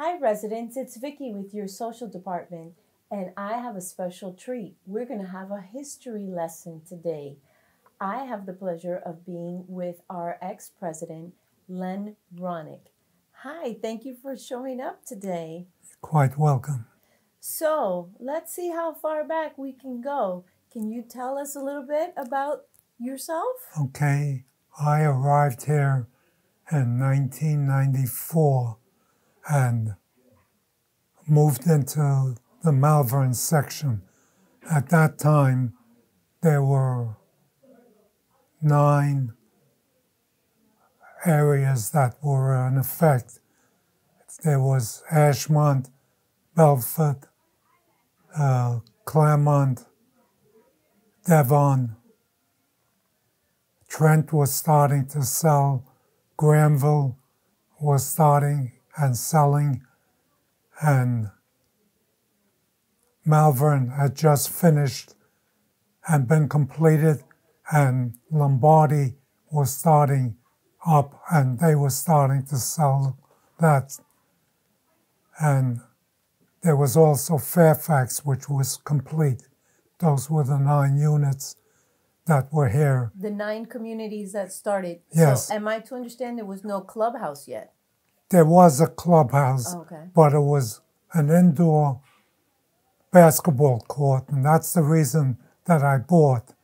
Hi residents, it's Vicky with your social department, and I have a special treat. We're going to have a history lesson today. I have the pleasure of being with our ex-president, Len Ronick. Hi, thank you for showing up today. Quite welcome. So, let's see how far back we can go. Can you tell us a little bit about yourself? Okay, I arrived here in 1994 and moved into the Malvern section. At that time, there were 9 areas that were in effect. There was Ashmont, Belfort, Claremont, Devon. Trent was starting to sell. Granville was starting and selling. And Malvern had just finished and been completed, and Lombardy was starting up, and they were starting to sell that. And there was also Fairfax, which was complete. Those were the 9 units that were here. The 9 communities that started. Yes. So am I to understand there was no clubhouse yet? There was a clubhouse, but it was an indoor basketball court, and that's the reason that I bought.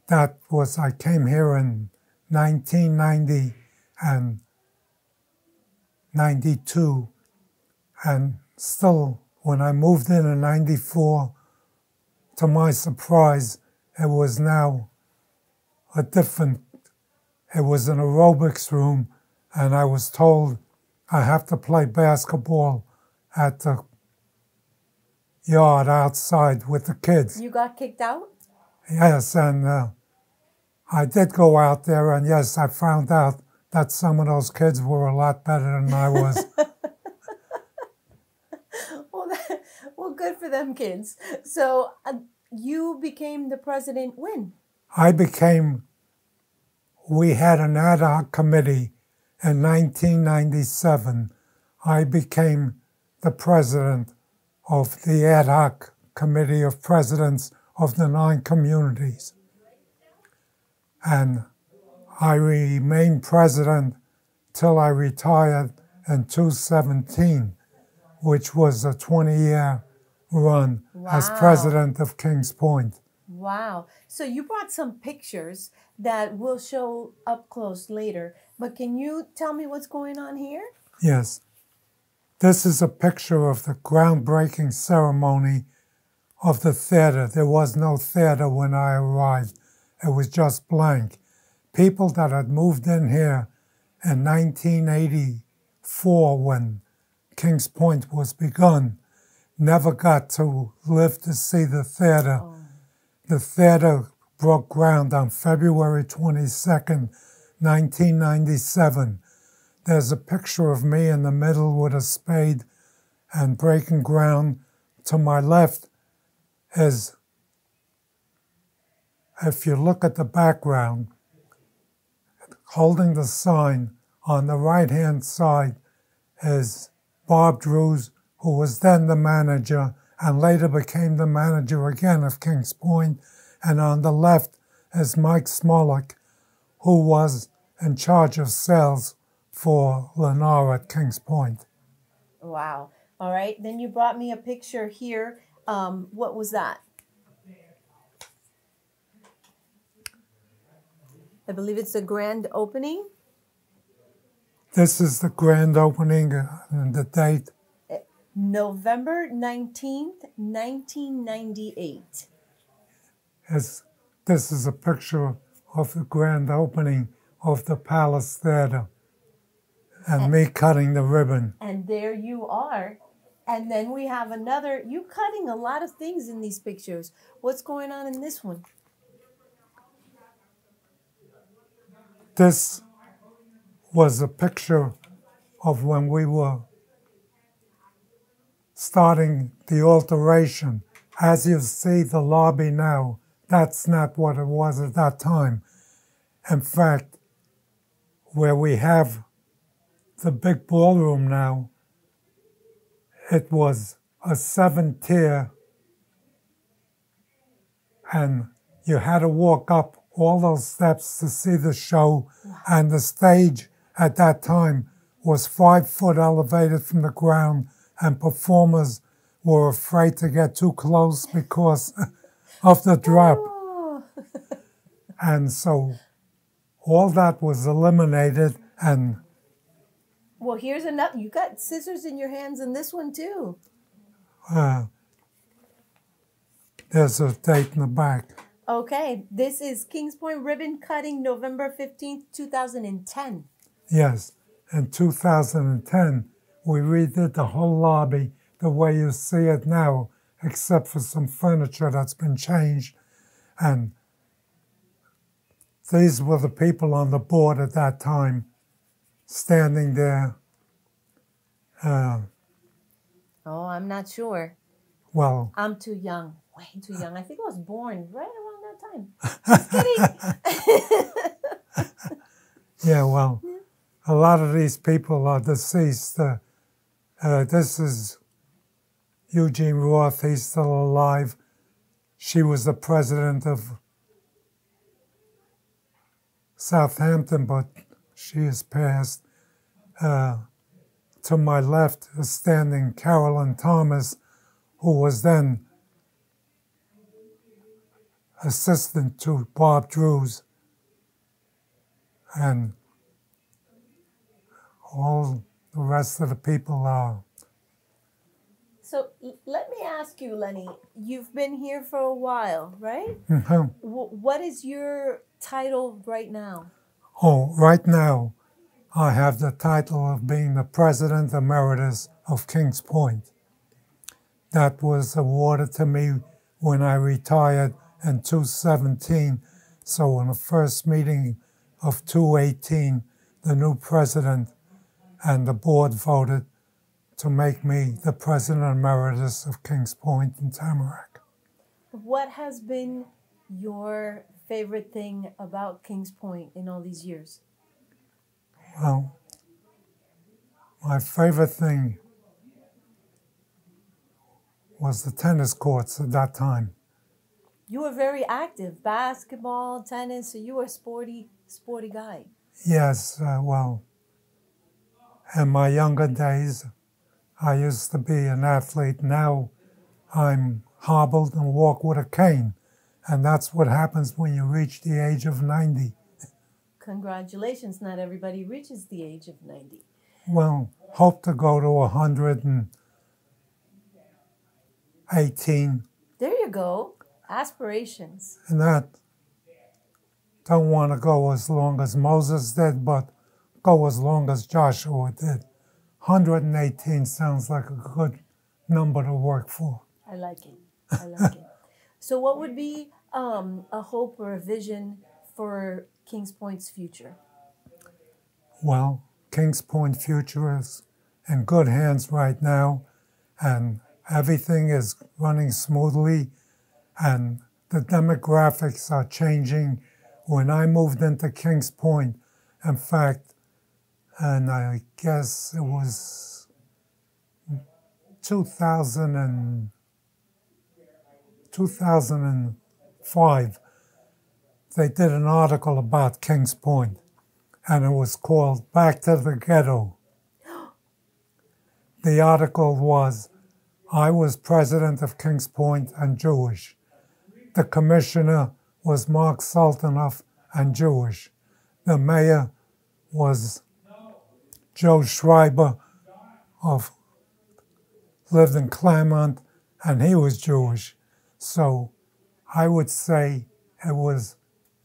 That was, I came here in 1990 and 92, and still, when I moved in 94, to my surprise, it was now it was an aerobics room, and I was told I have to play basketball at the yard outside with the kids. You got kicked out? Yes, and I did go out there, and yes, I found out that some of those kids were a lot better than I was. Well, good for them kids. So you became the president when? We had an ad hoc committee in 1997. I became the president of the ad hoc committee of presidents of the 9 communities. And I remained president till I retired in 2017, which was a 20-year run as president of Kings Point. Wow. So you brought some pictures that we'll show up close later, but can you tell me what's going on here? Yes. This is a picture of the groundbreaking ceremony of the theater. There was no theater when I arrived. It was just blank. People that had moved in here in 1984 when Kings Point was begun never got to live to see the theater. Oh. The theater broke ground on February 22nd, 1997. There's a picture of me in the middle with a spade and breaking ground. To my left is, if you look at the background, holding the sign on the right-hand side is Bob Drews, who was then the manager and later became the manager again of Kings Point. And on the left is Mike Smolik, who was in charge of sales for Lennar at Kings Point. Wow. All right. Then you brought me a picture here. What was that? I believe it's the grand opening. This is the grand opening and the date. November 19th, 1998. This is a picture of the grand opening of the Palace Theater and me cutting the ribbon. And there you are. And then we have another, you cutting a lot of things in these pictures. What's going on in this one? This was a picture of when we were starting the alteration. As you see the lobby now, that's not what it was at that time. In fact, where we have the big ballroom now, It was a 7-tier, and you had to walk up all those steps to see the show, and the stage at that time was 5 foot elevated from the ground, and performers were afraid to get too close because of the drop. Oh. And so all that was eliminated, and Well, here's another. You got scissors in your hands in this one too. there's a date in the back. Okay, this is Kings Point ribbon cutting, November 15th, 2010. Yes, in 2010, we redid the whole lobby the way you see it now, except for some furniture that's been changed. And these were the people on the board at that time, standing there. Oh, I'm not sure. Well, I'm too young. Way too young. I think I was born right around that time. Just kidding. yeah, well, a lot of these people are deceased. This is Eugene Roth. He's still alive. She was the president of Southampton, but she has passed. To my left is standing Carolyn Thomas, who was then assistant to Bob Drews, and all the rest of the people are. So let me ask you, Lenny, you've been here for a while, right? Mhm. What is your title right now? Oh, right now, I have the title of being the President Emeritus of Kings Point. That was awarded to me when I retired in 2017. So in the first meeting of 2018, the new president and the board voted to make me the President Emeritus of Kings Point in Tamarac. What has been your favorite thing about Kings Point in all these years? Well, my favorite thing was the tennis courts at that time. You were very active, basketball, tennis, so you were a sporty guy. Yes, well, in my younger days, I used to be an athlete. Now I'm hobbled and walk with a cane. And that's what happens when you reach the age of 90. Congratulations, not everybody reaches the age of 90. Well, hope to go to 118. There you go. Aspirations. And that, don't want to go as long as Moses did, but go as long as Joshua did. 118 sounds like a good number to work for. I like it. I like it. So what would be a hope or a vision for Kings Point's future? Well, Kings Point future is in good hands right now, and everything is running smoothly, and the demographics are changing. When I moved into Kings Point, in fact, and I guess it was 2005, they did an article about Kings Point, and it was called Back to the Ghetto. The article was, I was president of Kings Point and Jewish. The commissioner was Mark Sultanoff and Jewish. The mayor was Joe Schreiber, lived in Claremont, and he was Jewish. So I would say it was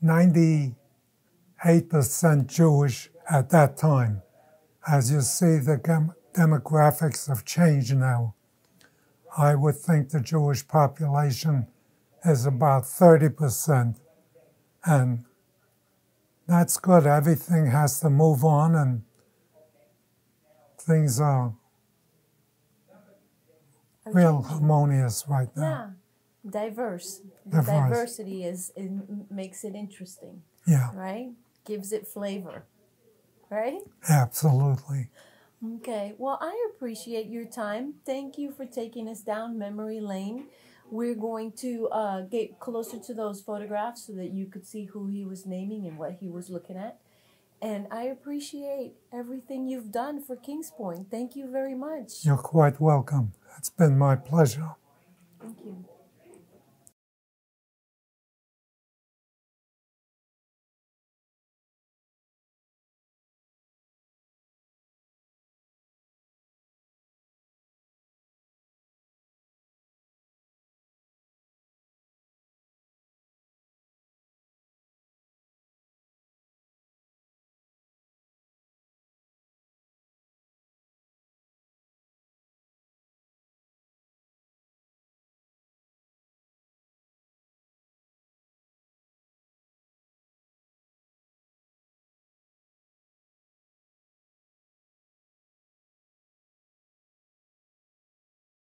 98% Jewish at that time. As you see, the demographics have changed now. I would think the Jewish population is about 30%. And that's good. Everything has to move on, and things are real harmonious right now. Yeah, diverse. The diversity makes it interesting. Yeah. Right? Gives it flavor. Right? Absolutely. Okay. Well, I appreciate your time. Thank you for taking us down memory lane. We're going to get closer to those photographs so that you could see who he was naming and what he was looking at. And I appreciate everything you've done for Kings Point. Thank you very much. You're quite welcome. It's been my pleasure. Thank you.